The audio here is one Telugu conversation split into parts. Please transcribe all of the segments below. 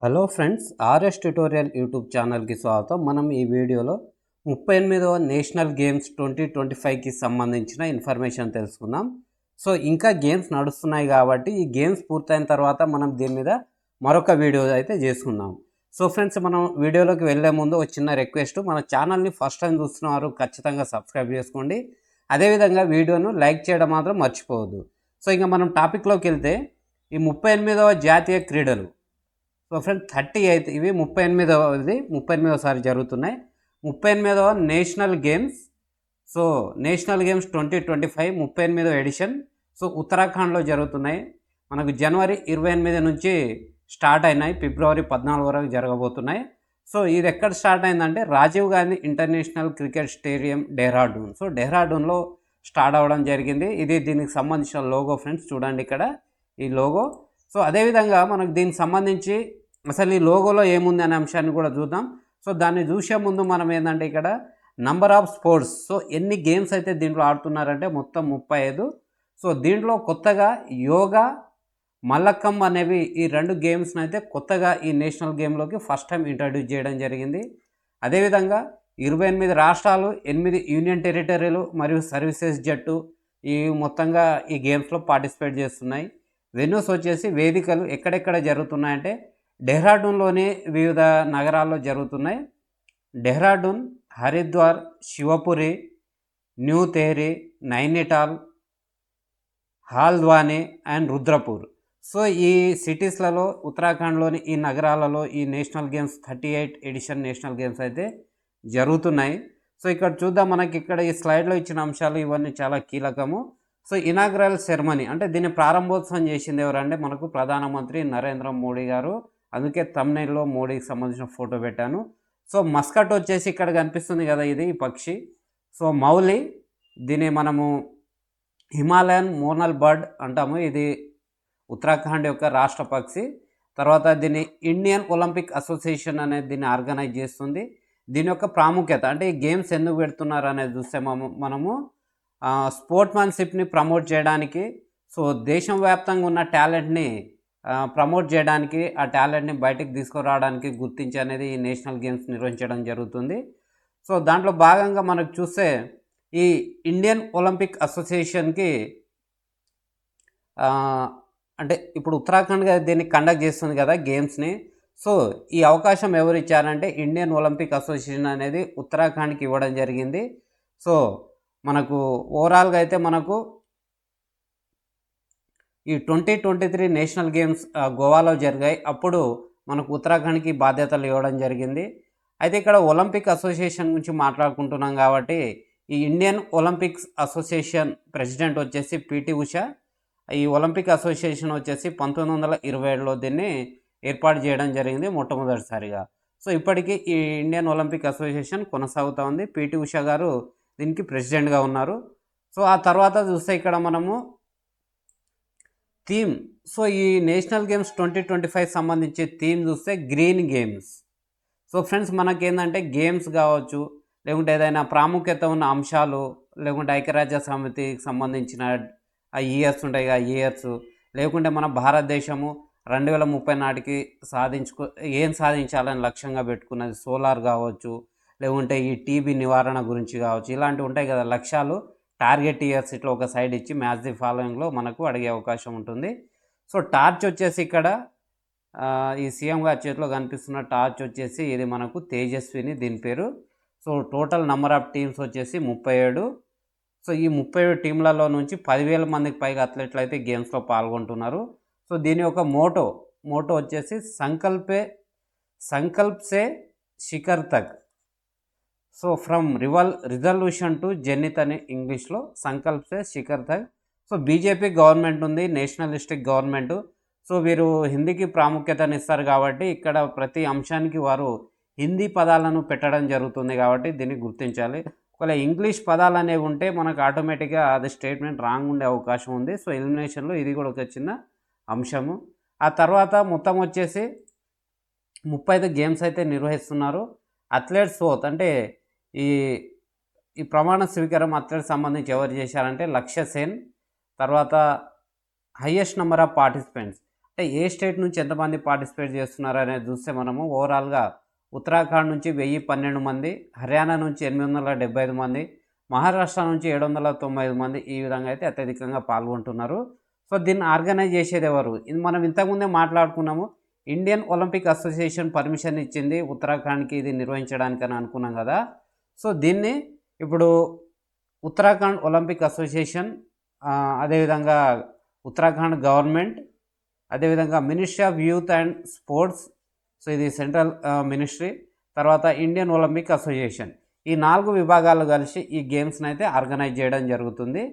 Hello friends, RS tutorial YouTube ఛానల్కి స్వాగతం. మనం ఈ వీడియోలో 38వ నేషనల్ గేమ్స్ 2025కి సంబంధించిన ఇన్ఫర్మేషన్ తెలుసుకుందాం. సో ఇంకా గేమ్స్ నడుస్తున్నాయి కాబట్టి ఈ గేమ్స్ పూర్తయిన తర్వాత మనం దీని మీద మరొక వీడియో అయితే చేసుకుందాం. సో ఫ్రెండ్స్, మనం వీడియోలోకి వెళ్ళే ముందు ఒక చిన్న రిక్వెస్ట్, మన ఛానల్ని ఫస్ట్ టైం చూస్తున్నవారు ఖచ్చితంగా సబ్స్క్రైబ్ చేసుకోండి. అదేవిధంగా వీడియోను లైక్ చేయడం మాత్రం మర్చిపోవద్దు. సో ఇంకా మనం టాపిక్లోకి వెళ్తే ఈ 38వ జాతీయ క్రీడలు, సో ఫ్రెండ్స్ 38 ఇవి 38సారి జరుగుతున్నాయి. 38వ national games. So national games 2025 38వ ఎడిషన్. సో ఉత్తరాఖండ్లో జరుగుతున్నాయి. మనకు జనవరి 28 నుంచి స్టార్ట్ అయినాయి, ఫిబ్రవరి 14 వరకు జరగబోతున్నాయి. సో ఇది ఎక్కడ స్టార్ట్ అయిందంటే Rajiv Gandhi international cricket stadium, Dehradun. So డెహ్రాడూన్లో స్టార్ట్ అవ్వడం జరిగింది. ఇది దీనికి సంబంధించిన లోగో ఫ్రెండ్స్, చూడండి ఇక్కడ ఈ లోగో. సో అదేవిధంగా మనకు దీనికి సంబంధించి అసలు ఈ లోగోలో ఏముంది అనే అంశాన్ని కూడా చూద్దాం. సో దాన్ని చూసే ముందు మనం ఏంటంటే ఇక్కడ నంబర్ ఆఫ్ స్పోర్ట్స్, సో ఎన్ని గేమ్స్ అయితే దీంట్లో ఆడుతున్నారంటే మొత్తం 35. సో దీంట్లో కొత్తగా యోగా, మల్లఖంబ్ అనేవి ఈ రెండు గేమ్స్ని అయితే కొత్తగా ఈ నేషనల్ గేమ్లోకి ఫస్ట్ టైం ఇంట్రడ్యూస్ చేయడం జరిగింది. అదేవిధంగా 28 రాష్ట్రాలు, 8 యూనియన్ టెరిటరీలు మరియు సర్వీసెస్ జట్టు ఈ మొత్తంగా ఈ గేమ్స్లో పార్టిసిపేట్ చేస్తున్నాయి. వెన్యూస్ వచ్చేసి వేదికలు ఎక్కడెక్కడ జరుగుతున్నాయంటే డెహ్రాడూన్లోని వివిధ నగరాల్లో జరుగుతున్నాయి. Dehradun, Haridwar, Shivpuri, New Tehri, Nainital, Haldwani and Rudrapur. So ఈ సిటీస్లలో, ఉత్తరాఖండ్లోని ఈ నగరాలలో ఈ national games 38 edition national games అయితే జరుగుతున్నాయి. సో ఇక్కడ చూద్దాం, మనకి ఇక్కడ ఈ స్లైడ్లో ఇచ్చిన అంశాలు ఇవన్నీ చాలా కీలకము. సో ఇనాగ్రల్ సెరమనీ అంటే దీన్ని ప్రారంభోత్సవం చేసింది ఎవరంటే మనకు ప్రధానమంత్రి నరేంద్ర మోడీ గారు. అందుకే థంబ్నెయిల్లో మోడీకి సంబంధించిన ఫోటో పెట్టాను. సో మస్కట్ వచ్చేసి ఇక్కడ కనిపిస్తుంది కదా, ఇది ఈ పక్షి. సో మౌలి, దీన్ని మనము హిమాలయన్ మోనల్ బర్డ్ అంటాము. ఇది ఉత్తరాఖండ్ యొక్క రాష్ట్ర పక్షి. తర్వాత దీన్ని ఇండియన్ ఒలింపిక్ అసోసియేషన్ అనేది దీన్ని ఆర్గనైజ్ చేస్తుంది. దీని యొక్క ప్రాముఖ్యత అంటే ఈ గేమ్స్ ఎందుకు పెడుతున్నారు అనేది చూస్తే మనము స్పోర్ట్స్మెన్షిప్ని ప్రమోట్ చేయడానికి, సో దేశం వ్యాప్తంగా ఉన్న టాలెంట్ని ప్రమోట్ చేయడానికి, ఆ టాలెంట్ని బయటికి తీసుకురావడానికి గుర్తించి అనేది ఈ నేషనల్ గేమ్స్ నిర్వహించడం జరుగుతుంది. సో దాంట్లో భాగంగా మనకు చూస్తే ఈ ఇండియన్ ఒలింపిక్ అసోసియేషన్కి అంటే ఇప్పుడు ఉత్తరాఖండ్గా దీన్ని కండక్ట్ చేస్తుంది కదా గేమ్స్ని. సో ఈ అవకాశం ఎవరు ఇచ్చారంటే ఇండియన్ ఒలింపిక్ అసోసియేషన్ అనేది ఉత్తరాఖండ్కి ఇవ్వడం జరిగింది. సో మనకు ఓవరాల్గా అయితే మనకు ఈ 2023 నేషనల్ గేమ్స్ గోవాలో జరిగాయి. అప్పుడు మనకు ఉత్తరాఖండ్కి బాధ్యతలు ఇవ్వడం జరిగింది. అయితే ఇక్కడ ఒలింపిక్ అసోసియేషన్ గురించి మాట్లాడుకుంటున్నాం కాబట్టి ఈ ఇండియన్ ఒలింపిక్స్ అసోసియేషన్ ప్రెసిడెంట్ వచ్చేసి పిటి ఉష. ఈ ఒలింపిక్ అసోసియేషన్ వచ్చేసి 1927లో దీన్ని ఏర్పాటు చేయడం జరిగింది మొట్టమొదటిసారిగా. సో ఇప్పటికీ ఈ ఇండియన్ ఒలింపిక్ అసోసియేషన్ కొనసాగుతూ ఉంది. పిటి ఉష గారు దీనికి ప్రెసిడెంట్గా ఉన్నారు. సో ఆ తర్వాత చూస్తే ఇక్కడ మనము థీమ్, సో ఈ నేషనల్ గేమ్స్ 2025 సంబంధించి థీమ్ చూస్తే గ్రీన్ గేమ్స్. సో ఫ్రెండ్స్, మనకేంటంటే గేమ్స్ కావచ్చు, లేకుంటే ఏదైనా ప్రాముఖ్యత ఉన్న అంశాలు, లేకుంటే ఐక్యరాజ్య సమితికి సంబంధించిన ఆ ఇయర్స్ ఉంటాయి, ఆ ఇయర్స్, లేకుంటే మన భారతదేశము 2030 నాటికి ఏం సాధించాలని లక్ష్యంగా పెట్టుకున్నది, సోలార్ కావచ్చు, లేకుంటే ఈ టీబీ నివారణ గురించి కావచ్చు, ఇలాంటివి ఉంటాయి కదా లక్ష్యాలు, టార్గెట్ ఇయర్స్ ఇట్లా ఒక సైడ్ ఇచ్చి మ్యాచ్ ది ఫాలోయింగ్లో మనకు అడిగే అవకాశం ఉంటుంది. సో టార్చ్ వచ్చేసి ఇక్కడ ఈ సీఎం గారి చేతిలో కనిపిస్తున్న టార్చ్ వచ్చేసి ఇది మనకు తేజస్విని దీని పేరు. So total number of teams వచ్చేసి 37. సో ఈ 37 టీంలలో నుంచి 10,000 మందికి పైగా అథ్లెట్లు అయితే గేమ్స్లో పాల్గొంటున్నారు. సో దీని యొక్క మోటో వచ్చేసి సంకల్ప్ సే శిఖర్ తక్. So from resolution to zenith అని ఇంగ్లీష్లో సంకల్ప్ సే శిఖర్ తక్. సో బీజేపీ గవర్నమెంట్ ఉంది, నేషనలిస్టిక్ గవర్నమెంట్. సో వీరు హిందీకి ప్రాముఖ్యతనిస్తారు కాబట్టి ఇక్కడ ప్రతి అంశానికి వారు హిందీ పదాలను పెట్టడం జరుగుతుంది కాబట్టి దీన్ని గుర్తించాలి. ఒకవేళ ఇంగ్లీష్ పదాలు అనేవి ఉంటే మనకు ఆటోమేటిక్గా అది స్టేట్మెంట్ రాంగ్ ఉండే అవకాశం ఉంది. సో ఎలిమినేషన్లో ఇది కూడా ఒక చిన్న అంశము. ఆ తర్వాత మొత్తం వచ్చేసి 35 గేమ్స్ అయితే నిర్వహిస్తున్నారు. అథ్లెట్స్ ఓత్ అంటే ఈ ప్రమాణ స్వీకారం అథ్లెట్స్ సంబంధించి ఎవరు చేశారంటే లక్ష్య సేన్. తర్వాత హయ్యెస్ట్ నెంబర్ ఆఫ్ పార్టిసిపెంట్స్ అంటే ఏ స్టేట్ నుంచి ఎంతమంది పార్టిసిపేట్ చేస్తున్నారు అనేది చూస్తే మనము ఓవరాల్గా ఉత్తరాఖండ్ నుంచి 1012 మంది, హర్యానా నుంచి 875 మంది, మహారాష్ట్ర నుంచి 795 మంది ఈ విధంగా అయితే అత్యధికంగా పాల్గొంటున్నారు. సో దీన్ని ఆర్గనైజ్ చేసేది ఎవరు? ఇది మనం ఇంతకుముందే మాట్లాడుకున్నాము. ఇండియన్ ఒలింపిక్ అసోసియేషన్ పర్మిషన్ ఇచ్చింది ఉత్తరాఖండ్కి ఇది నిర్వహించడానికని అనుకున్నాం కదా. సో దీన్ని ఇప్పుడు ఉత్తరాఖండ్ ఒలింపిక్ అసోసియేషన్, అదేవిధంగా ఉత్తరాఖండ్ గవర్నమెంట్, అదేవిధంగా ministry of youth and sports, so ఇది సెంట్రల్ మినిస్ట్రీ, తర్వాత ఇండియన్ ఒలింపిక్ అసోసియేషన్, ఈ 4 విభాగాలు కలిసి ఈ గేమ్స్ని అయితే ఆర్గనైజ్ చేయడం జరుగుతుంది.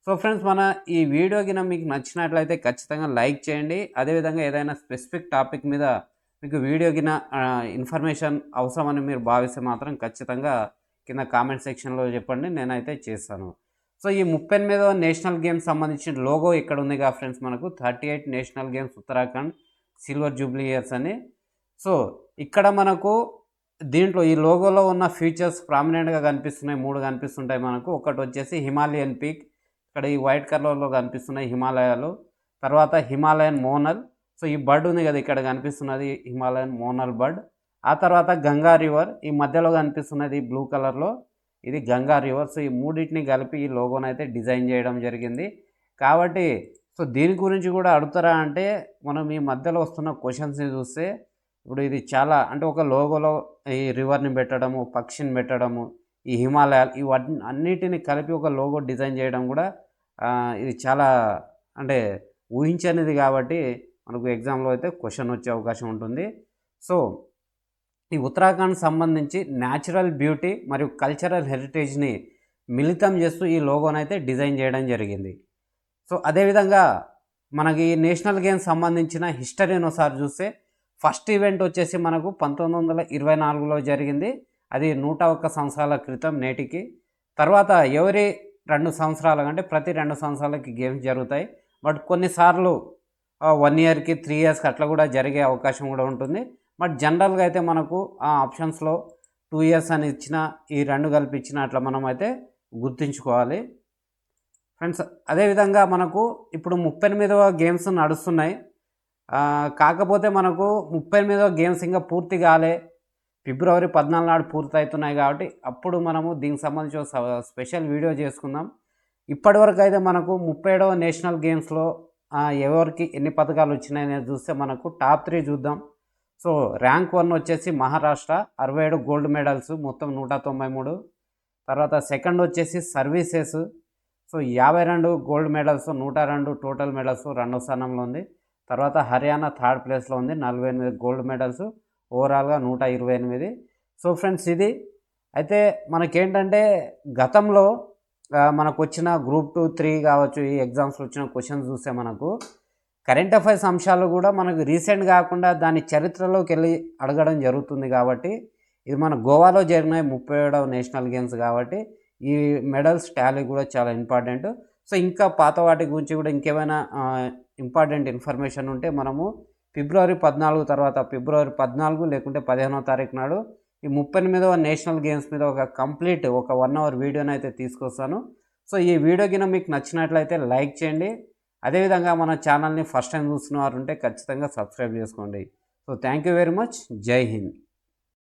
సో ఫ్రెండ్స్, మన ఈ వీడియో కింద మీకు నచ్చినట్లయితే ఖచ్చితంగా లైక్ చేయండి. అదేవిధంగా ఏదైనా స్పెసిఫిక్ టాపిక్ మీద మీకు వీడియో కింద ఇన్ఫర్మేషన్ అవసరమని మీరు భావిస్తే మాత్రం ఖచ్చితంగా కింద కామెంట్ సెక్షన్లో చెప్పండి, నేనైతే చేస్తాను. సో ఈ 38వ నేషనల్ గేమ్స్ సంబంధించిన లోగో ఇక్కడ ఉంది కదా ఫ్రెండ్స్, మనకు 38 national games Uttarakhand silver Jubilee years అని. సో ఇక్కడ మనకు దీంట్లో ఈ లోగోలో ఉన్న ఫీచర్స్ ప్రామినెంట్గా కనిపిస్తున్నాయి, 3 కనిపిస్తుంటాయి మనకు. ఒకటి వచ్చేసి హిమాలయన్ పీక్, ఇక్కడ ఈ వైట్ కలర్లో కనిపిస్తున్నాయి హిమాలయాలు. తర్వాత హిమాలయన్ మోనల్, సో ఈ బర్డ్ ఉంది కదా ఇక్కడ కనిపిస్తున్నది హిమాలయన్ మోనల్ బర్డ్. ఆ తర్వాత గంగా రివర్, ఈ మధ్యలో కనిపిస్తున్నది బ్లూ కలర్లో, ఇది గంగా రివర్. సో ఈ మూడింటిని కలిపి ఈ లోగోని అయితే డిజైన్ చేయడం జరిగింది. కాబట్టి సో దీని గురించి కూడా అడుగుతారా అంటే, మనం ఈ మధ్యలో వస్తున్న క్వశ్చన్స్ని చూస్తే ఇప్పుడు ఇది చాలా అంటే ఒక లోగోలో ఈ రివర్ని పెట్టడము, పక్షిని పెట్టడము, ఈ హిమాలయాలు ఇవన్నీ అన్నిటిని కలిపి ఒక లోగో డిజైన్ చేయడం కూడా ఇది చాలా అంటే ఊహించనిది. కాబట్టి మనకు ఎగ్జామ్లో అయితే క్వశ్చన్ వచ్చే అవకాశం ఉంటుంది. సో ఈ ఉత్తరాఖండ్ సంబంధించి న్యాచురల్ బ్యూటీ మరియు కల్చరల్ హెరిటేజ్ని మిళితం చేస్తూ ఈ లోగోని అయితే డిజైన్ చేయడం జరిగింది. సో అదేవిధంగా మనకి నేషనల్ గేమ్స్ సంబంధించిన హిస్టరీని ఒకసారి చూస్తే ఫస్ట్ ఈవెంట్ వచ్చేసి మనకు 1924లో జరిగింది. అది 101 సంవత్సరాల క్రితం నేటికి. తర్వాత ఎవరి 2 సంవత్సరాలు అంటే ప్రతి 2 సంవత్సరాలకి గేమ్స్ జరుగుతాయి. బట్ కొన్నిసార్లు 1 ఇయర్కి 3 ఇయర్స్కి అట్లా కూడా జరిగే అవకాశం కూడా ఉంటుంది. బట్ జనరల్గా అయితే మనకు ఆ ఆప్షన్స్లో 2 ఇయర్స్ అని ఇచ్చిన, ఈ 2 కలిపి ఇచ్చిన అట్లా మనం అయితే గుర్తుంచుకోవాలి ఫ్రెండ్స్. అదేవిధంగా మనకు ఇప్పుడు 38వ గేమ్స్ నడుస్తున్నాయి. కాకపోతే మనకు 38వ గేమ్స్ ఇంకా పూర్తి కాలే, ఫిబ్రవరి 14 నాడు పూర్తి అవుతున్నాయి. కాబట్టి అప్పుడు మనము దీనికి సంబంధించి ఒక స్పెషల్ వీడియో చేసుకుందాం. ఇప్పటివరకు అయితే మనకు 37వ నేషనల్ గేమ్స్లో ఎవరికి ఎన్ని పథకాలు వచ్చినాయనేది చూస్తే మనకు టాప్ 3 చూద్దాం. సో ర్యాంక్ 1 వచ్చేసి మహారాష్ట్ర, 67 గోల్డ్ మెడల్స్, మొత్తం 193. తర్వాత సెకండ్ వచ్చేసి services, so 52 gold medals, 102 total medals, 2వ స్థానంలో ఉంది. తర్వాత హర్యానా థర్డ్ ప్లేస్లో ఉంది, 48 గోల్డ్ మెడల్స్, ఓవరాల్గా 128. సో ఫ్రెండ్స్, ఇది అయితే మనకేంటంటే గతంలో మనకు వచ్చిన గ్రూప్ 2, 3 కావచ్చు, ఈ ఎగ్జామ్స్లో వచ్చిన క్వశ్చన్స్ చూస్తే మనకు కరెంట్ అఫైర్స్ అంశాలు కూడా మనకు రీసెంట్ కాకుండా దాని చరిత్రలోకి వెళ్ళి అడగడం జరుగుతుంది. కాబట్టి ఇది మన గోవాలో జరిగిన 37వ నేషనల్ గేమ్స్ కాబట్టి ఈ మెడల్స్ టాలీ కూడా చాలా ఇంపార్టెంట్. సో ఇంకా పాత వాటి గురించి కూడా ఇంకేమైనా ఇంపార్టెంట్ ఇన్ఫర్మేషన్ ఉంటే మనము ఫిబ్రవరి 14 తర్వాత, ఫిబ్రవరి 14 లేకుంటే 15వ తారీఖు నాడు ఈ 38వ నేషనల్ గేమ్స్ మీద ఒక కంప్లీట్ ఒక 1 అవర్ వీడియోని అయితే తీసుకొస్తాను. సో ఈ వీడియో కింద మీకు నచ్చినట్లయితే లైక్ చేయండి. అదేవిధంగా మన ఛానల్ని ఫస్ట్ టైం చూస్తున్న వారు ఉంటే ఖచ్చితంగా సబ్స్క్రైబ్ చేసుకోండి. So thank you very much. జై హింద్.